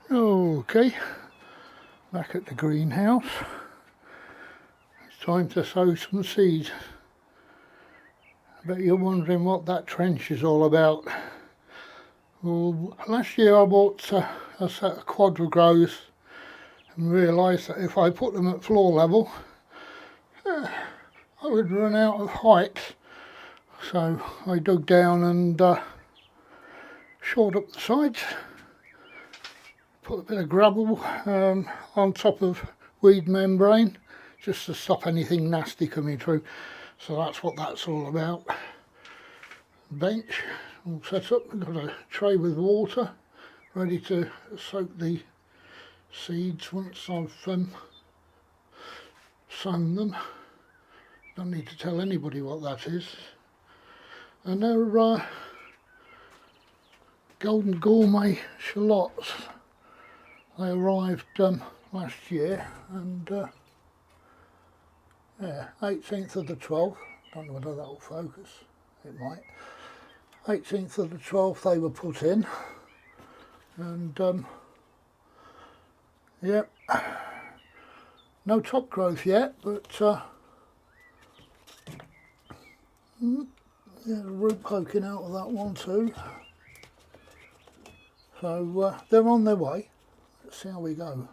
Okay, back at the greenhouse. It's time to sow some seeds. I bet you're wondering what that trench is all about. Well, last year I bought a set of quadra and realised that if I put them at floor level, I would run out of height. So I dug down and shored up the sides, put a bit of gravel on top of weed membrane just to stop anything nasty coming through. So that's what that's all about. Bench all set up, we've got a tray with water ready to soak the seeds once I've sown them. Don't need to tell anybody what that is. And they're golden gourmet shallots. They arrived last year, and yeah, 18th of the 12th, don't know whether that will focus, it might. 18th of the 12th they were put in, and yep, no top growth yet, but there's a root poking out of that one too. So they're on their way. Let's see how we go.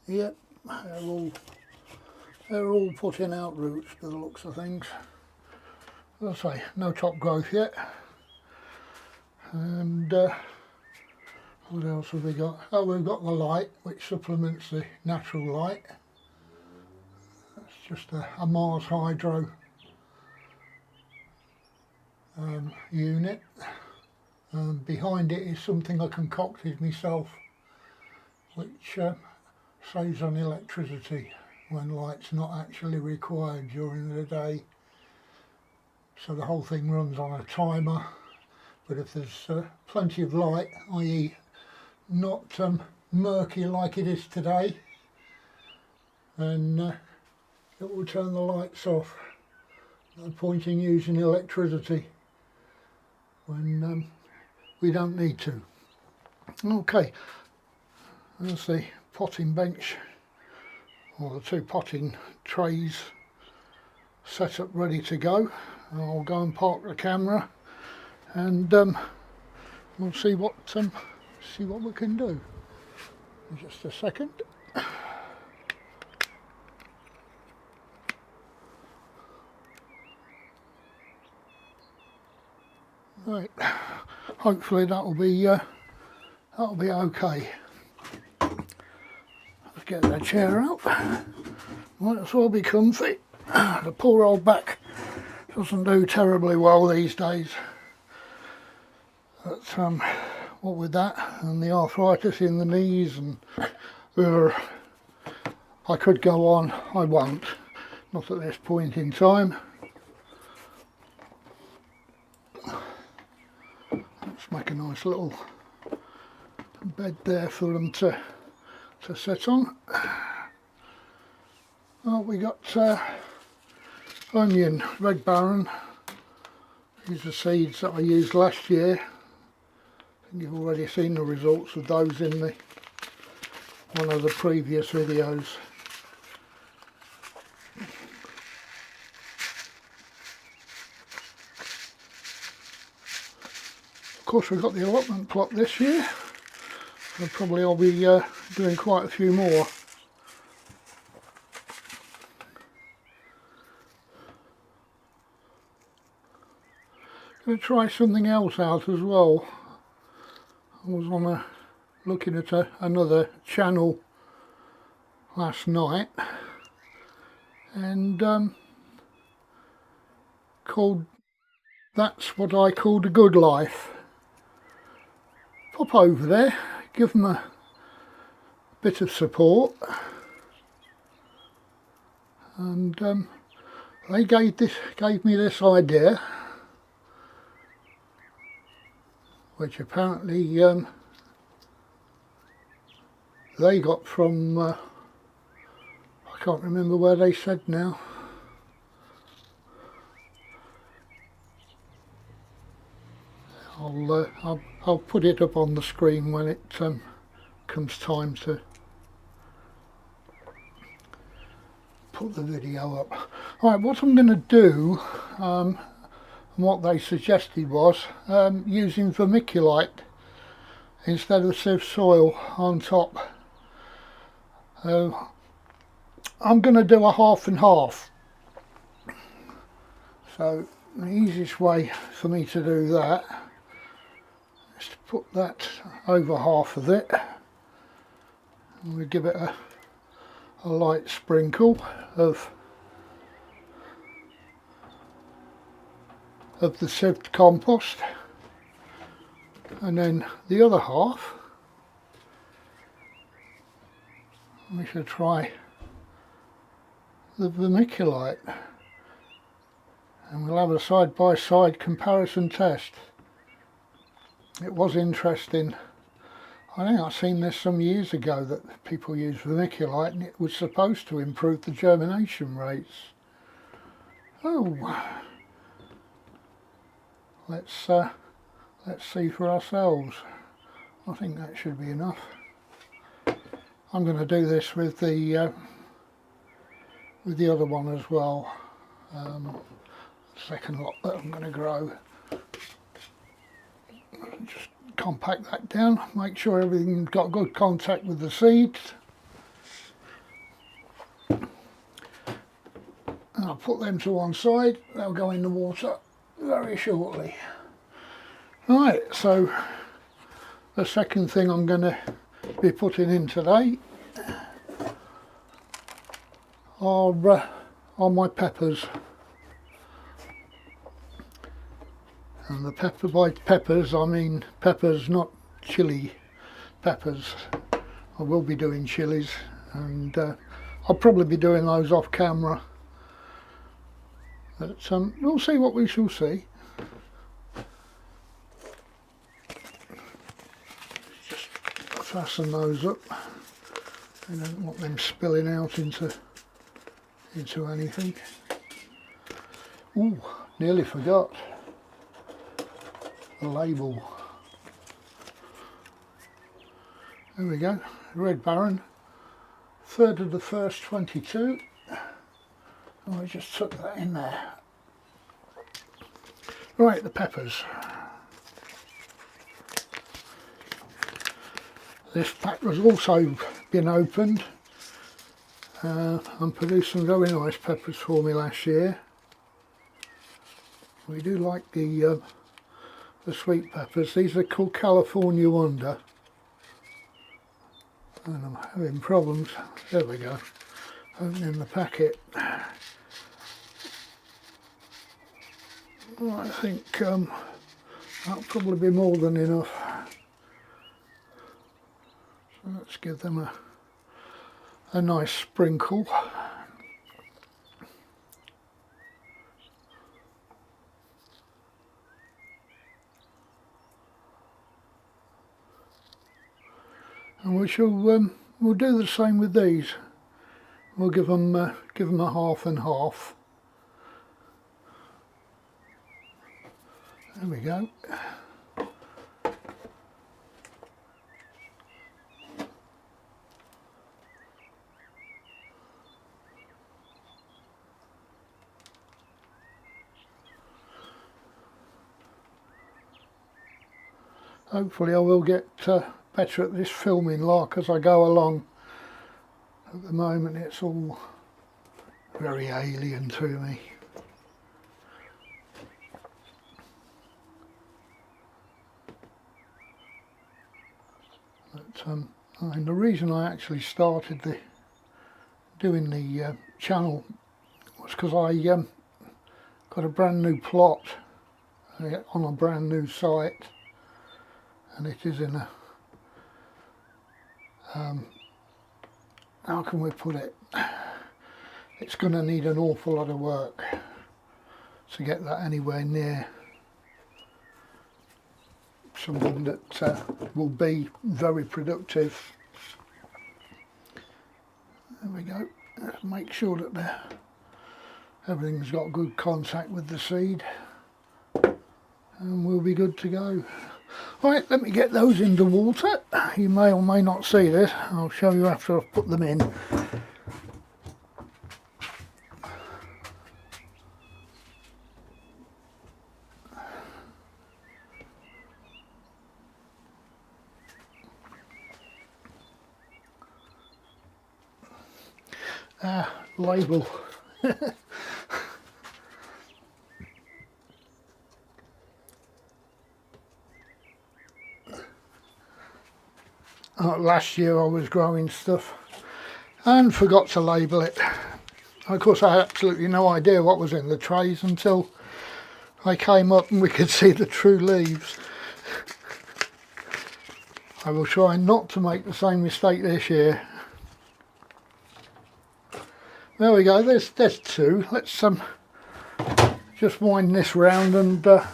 Yep, they're all putting out roots by the looks of things. As I say, no top growth yet. And what else have we got? Oh, we've got the light, which supplements the natural light. That's just a Mars Hydro unit. Behind it is something I concocted myself, which saves on electricity when light's not actually required during the day. So the whole thing runs on a timer, but if there's plenty of light, i.e. not murky like it is today, then it will turn the lights off. No point in using electricity when we don't need to. Okay, there's the potting bench, or the two potting trays set up ready to go. I'll go and park the camera, and we'll see what we can do. In just a second. Right, hopefully that'll be okay. Let's get the chair out. Might as well be comfy. The poor old back doesn't do terribly well these days. But what with that and the arthritis in the knees, and I could go on, I won't, not at this point in time. Let's make a nice little bed there for them to sit on. Well, we got onion, Red Baron. These are seeds that I used last year. I think you've already seen the results of those in one of the previous videos. Of course, we've got the allotment plot this year, so probably I'll be doing quite a few more. Going to try something else out as well. I was looking at another channel last night, and called That's What I Call the Good Life. Pop over there, give them a bit of support, and they gave me this idea, which apparently they got from I can't remember where they said now. I'll put it up on the screen when it comes time to put the video up. Alright, what I'm going to do, and what they suggested was using vermiculite instead of sieve soil on top. I'm going to do a half and half. So the easiest way for me to do that is to put that over half of it, and we give it a light sprinkle of the sieved compost, and then the other half we should try the vermiculite, and we'll have a side-by-side comparison test. It was interesting. I think I've seen this some years ago that people use vermiculite and it was supposed to improve the germination rates. Oh, let's see for ourselves. I think that should be enough. I'm going to do this with the other one as well. Second lot that I'm going to grow. Just compact that down, make sure everything's got good contact with the seeds. And I'll put them to one side, they'll go in the water very shortly. Right, so the second thing I'm going to be putting in today are my peppers. And the by peppers I mean peppers, not chili peppers. I will be doing chilies, and I'll probably be doing those off camera, but we'll see what we shall see. Just fasten those up. I don't want them spilling out into anything. Ooh, nearly forgot the label. There we go, Red Baron, 3rd of the 1st 22. Oh, I just took that in there. Right, the peppers. This pack has also been opened and produced some very nice peppers for me last year. We do like the sweet peppers. These are called California Wonder, and I'm having problems. There we go, opening the packet. Well, I think that'll probably be more than enough, so let's give them a nice sprinkle. And we shall we'll do the same with these. We'll give them a half and half. There we go. Hopefully I will get better at this filming like as I go along. At the moment it's all very alien to me. But I mean, the reason I actually started doing the channel was because I got a brand new plot on a brand new site, and it is in a how can we put it, it's going to need an awful lot of work to get that anywhere near something that will be very productive. There we go. Let's make sure that everything's got good contact with the seed. and we'll be good to go. Right, let me get those in the water. You may or may not see this. I'll show you after I've put them in. Label. Last year I was growing stuff and forgot to label it. Of course I had absolutely no idea what was in the trays until I came up and we could see the true leaves. I will try not to make the same mistake this year. There we go, there's two. Let's just wind this round and there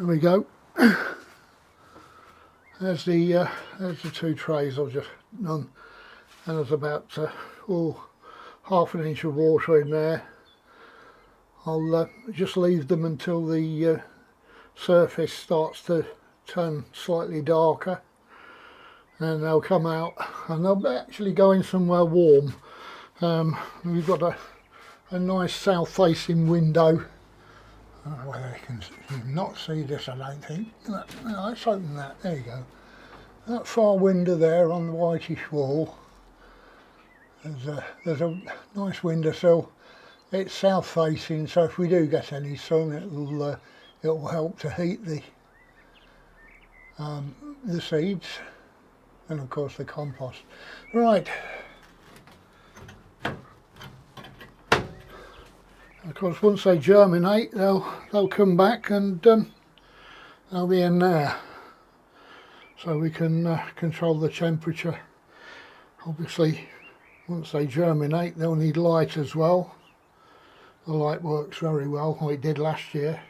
we go. There's the two trays I've just done, and there's about half an inch of water in there. I'll just leave them until the surface starts to turn slightly darker, and they'll come out and they'll be actually going somewhere warm. We've got a nice south facing window. I don't know whether you can not see this, I don't think. Let's open that, there you go. That far window there on the whitish wall, there's a nice windowsill. It's south facing, so if we do get any sun, it'll help to heat the seeds, and of course the compost. Right. Of course, once they germinate, they'll come back and they'll be in there, so we can control the temperature. Obviously, once they germinate, they'll need light as well. The light works very well, like it did last year.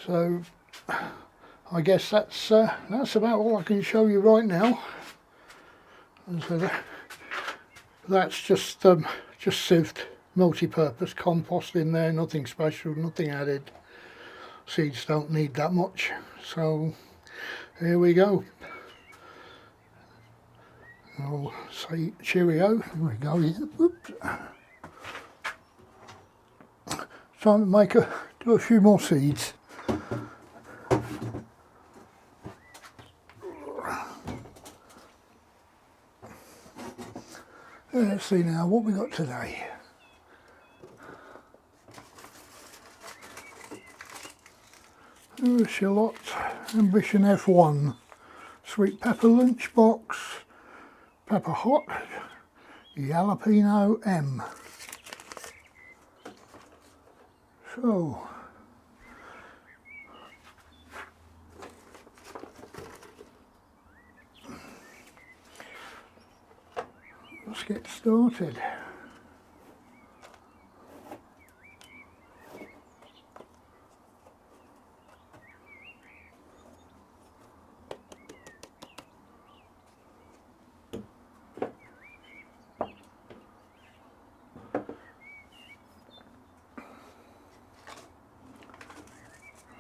So I guess that's about all I can show you right now. And so that's just sieved multi-purpose compost in there, nothing special, nothing added. Seeds don't need that much, so here we go. I'll say cheerio. Here we go. Oops. Time to do a few more seeds. Let's see now what we got today. Shallots, Ambition F1, sweet pepper lunchbox, pepper hot, jalapeno M. So let's get started.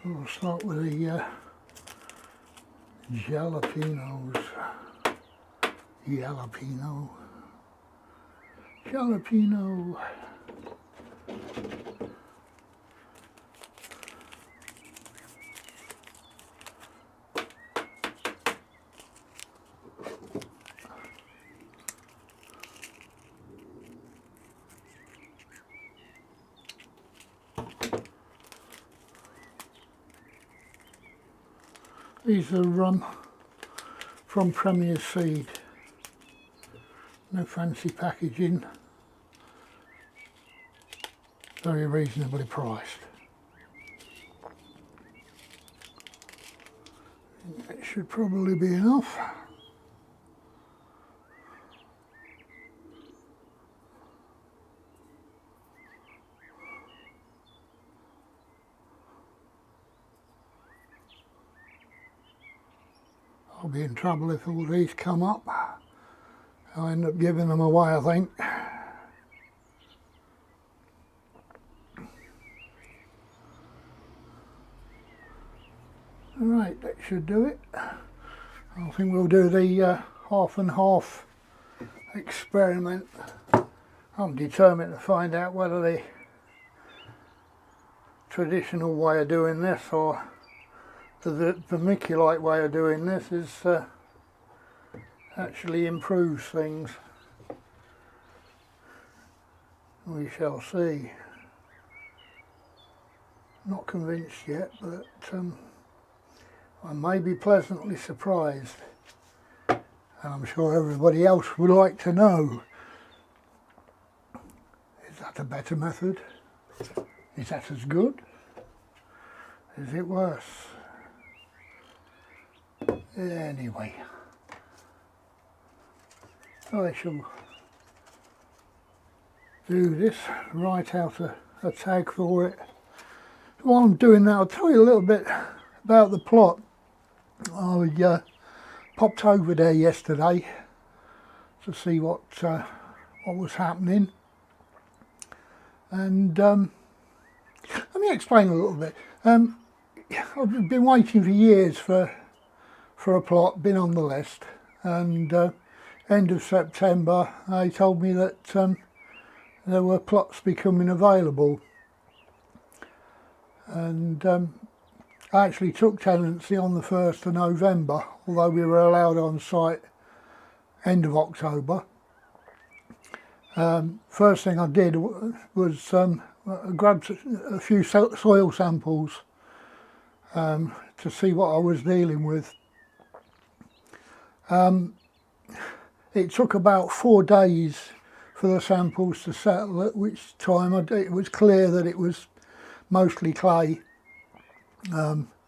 We'll start with the jalapenos. Jalapeno. These are from Premier Seed. No fancy packaging. Very reasonably priced. It should probably be enough. I'll be in trouble if all these come up. I'll end up giving them away, I think. Right, that should do it. I think we'll do the half and half experiment. I'm determined to find out whether the traditional way of doing this or the vermiculite way of doing this is actually improves things. We shall see. Not convinced yet, but I may be pleasantly surprised, and I'm sure everybody else would like to know. Is that a better method? Is that as good? Is it worse? Anyway, I shall do this, write out a tag for it. While I'm doing that, I'll tell you a little bit about the plot. I popped over there yesterday to see what was happening, and let me explain a little bit. I've been waiting for years for a plot, been on the list, and end of September they told me that there were plots becoming available, and I actually took tenancy on the 1st of November, although we were allowed on site end of October. First thing I did was I grabbed a few soil samples to see what I was dealing with. It took about 4 days for the samples to settle, at which time it was clear that it was mostly clay.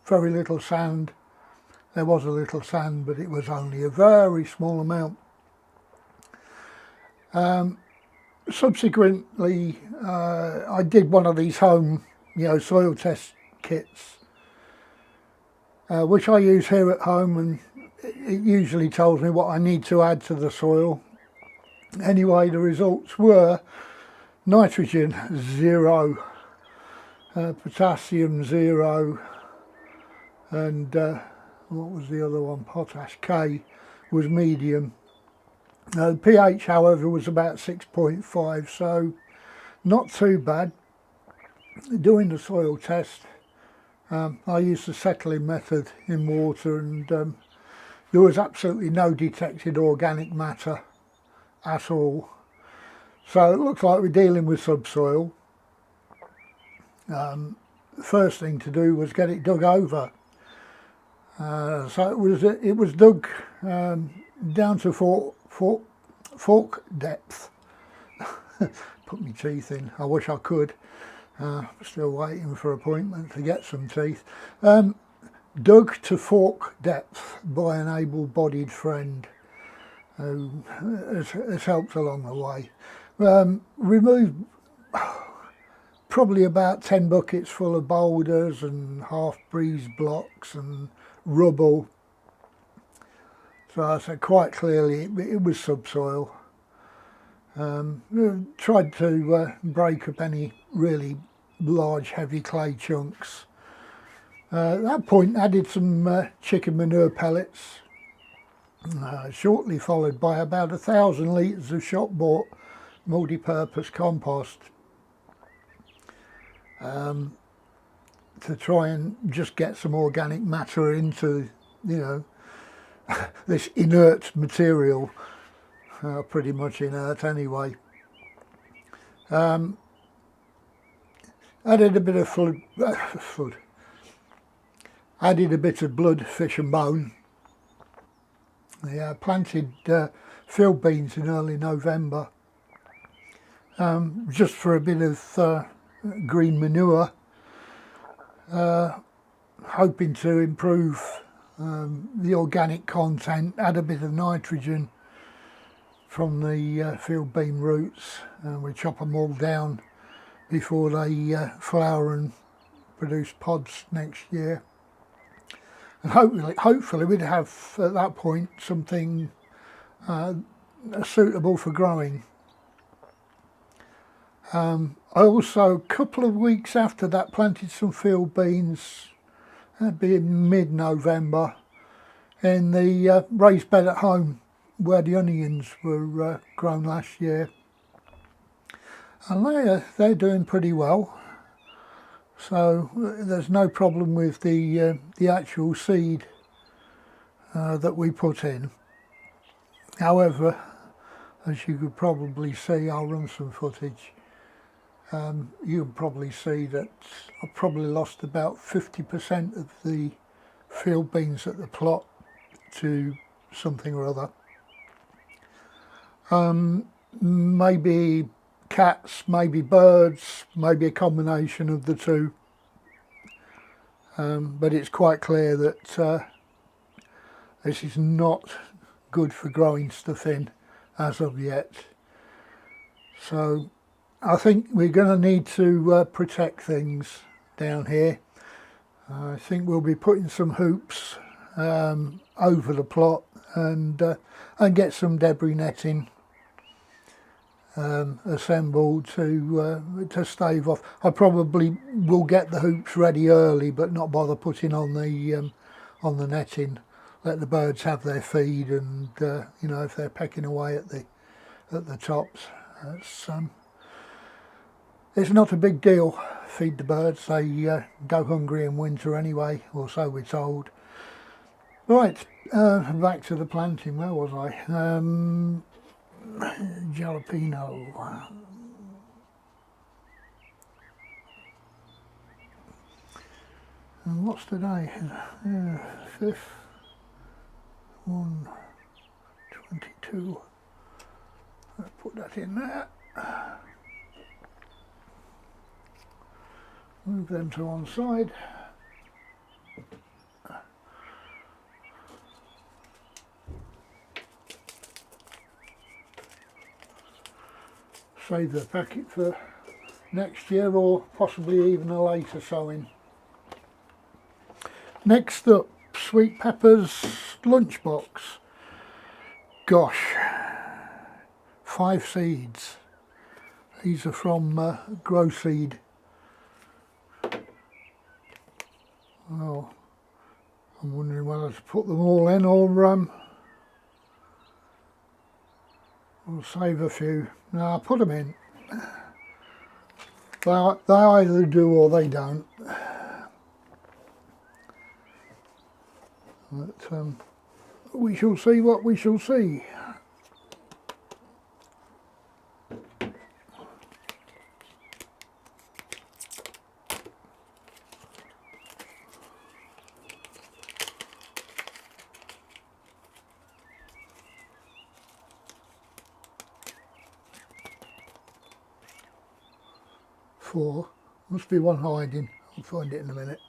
Very little sand. There was a little sand, but it was only a very small amount. Subsequently, I did one of these home, soil test kits, which I use here at home, and it usually tells me what I need to add to the soil. Anyway, the results were nitrogen 0, potassium 0, and what was the other one? Potash K was medium. pH, however, was about 6.5, so not too bad. Doing the soil test, I used the settling method in water, and there was absolutely no detected organic matter at all. So it looks like we're dealing with subsoil. The first thing to do was get it dug over. So it was dug down to fork depth. Put my teeth in. I wish I could. Still waiting for appointment to get some teeth. Dug to fork depth by an able-bodied friend who has helped along the way. Removed probably about 10 buckets full of boulders and half-breeze blocks and rubble. So I said quite clearly it was subsoil. Tried to break up any really large heavy clay chunks. At that point added some chicken manure pellets, shortly followed by about 1,000 litres of shop bought multi-purpose compost, to try and just get some organic matter into, this inert material, pretty much inert anyway. Added a bit of added a bit of blood, fish and bone. Planted field beans in early November, just for a bit of green manure, hoping to improve the organic content, add a bit of nitrogen from the field bean roots, and we chop them all down before they flower and produce pods next year. and hopefully we'd have at that point something suitable for growing. I also, a couple of weeks after that, planted some field beans, that'd be in mid-November, in the raised bed at home where the onions were grown last year. And they're doing pretty well, so there's no problem with the actual seed that we put in. However, as you could probably see, I'll run some footage. You can probably see that I've probably lost about 50% of the field beans at the plot to something or other. Maybe cats, maybe birds, maybe a combination of the two. But it's quite clear that this is not good for growing stuff in as of yet. So I think we're going to need to protect things down here. I think we'll be putting some hoops over the plot and get some debris netting assembled to stave off. I probably will get the hoops ready early, but not bother putting on the netting. Let the birds have their feed, and you know, if they're pecking away at the tops, it's not a big deal. Feed the birds. They go hungry in winter anyway, or so we're told. Right, back to the planting. Where was I? Jalapeno. And what's today? 5th, 1/22. Let's put that in there. Move them to one side. Save the packet for next year, or possibly even a later sowing. Next up, sweet peppers lunchbox. Gosh, 5 seeds. These are from Grow Seed. Well, I'm wondering whether to put them all in or we'll save a few. No, I'll put them in. They either do or they don't. But we shall see what we shall see. Four. Must be one hiding. I'll find it in a minute.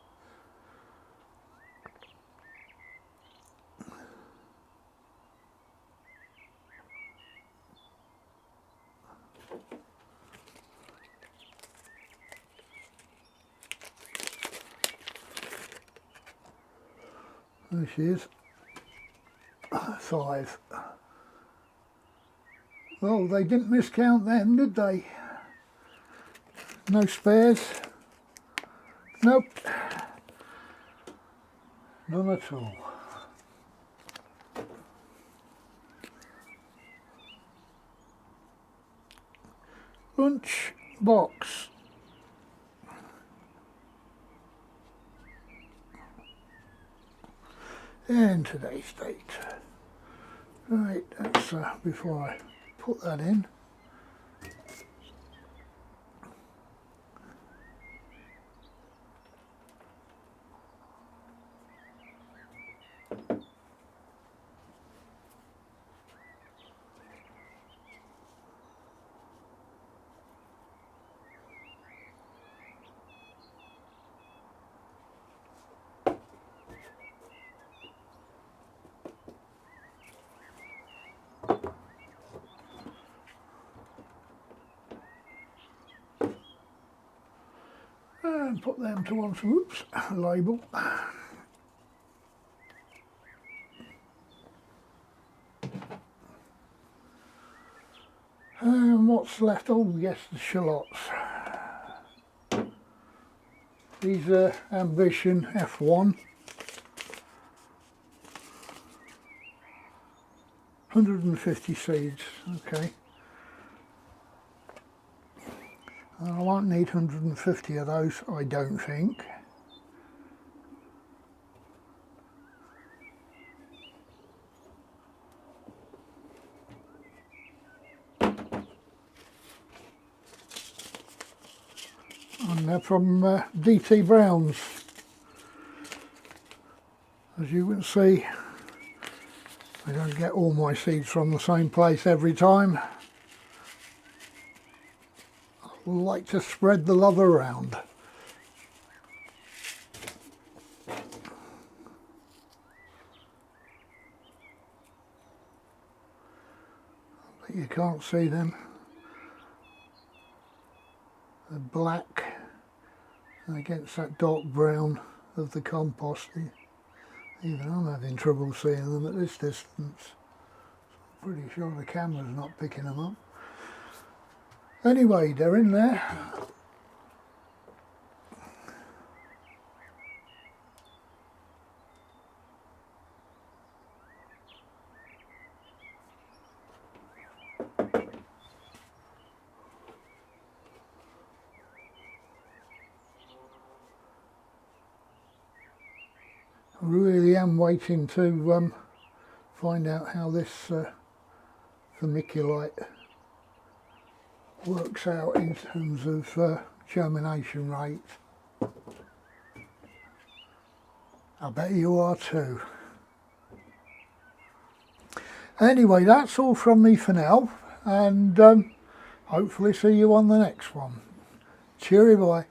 There she is. 5. Oh, they didn't miscount them, did they? No spares? Nope. None at all. Lunch box. And today's date. Right, that's before I put that in. And put them to one, oops, label. what's left? Oh yes, the shallots. These are Ambition F1. 150 seeds, okay. I won't need 150 of those, I don't think. And they're from DT Brown's. As you can see, I don't get all my seeds from the same place every time. I like to spread the love around. But you can't see them. They're black against that dark brown of the compost. Even I'm having trouble seeing them at this distance. I'm pretty sure the camera's not picking them up. Anyway, they're in there. I really am waiting to find out how this vermiculite works out in terms of germination rate. I bet you are too. Anyway, that's all from me for now, and hopefully see you on the next one. Cheery bye.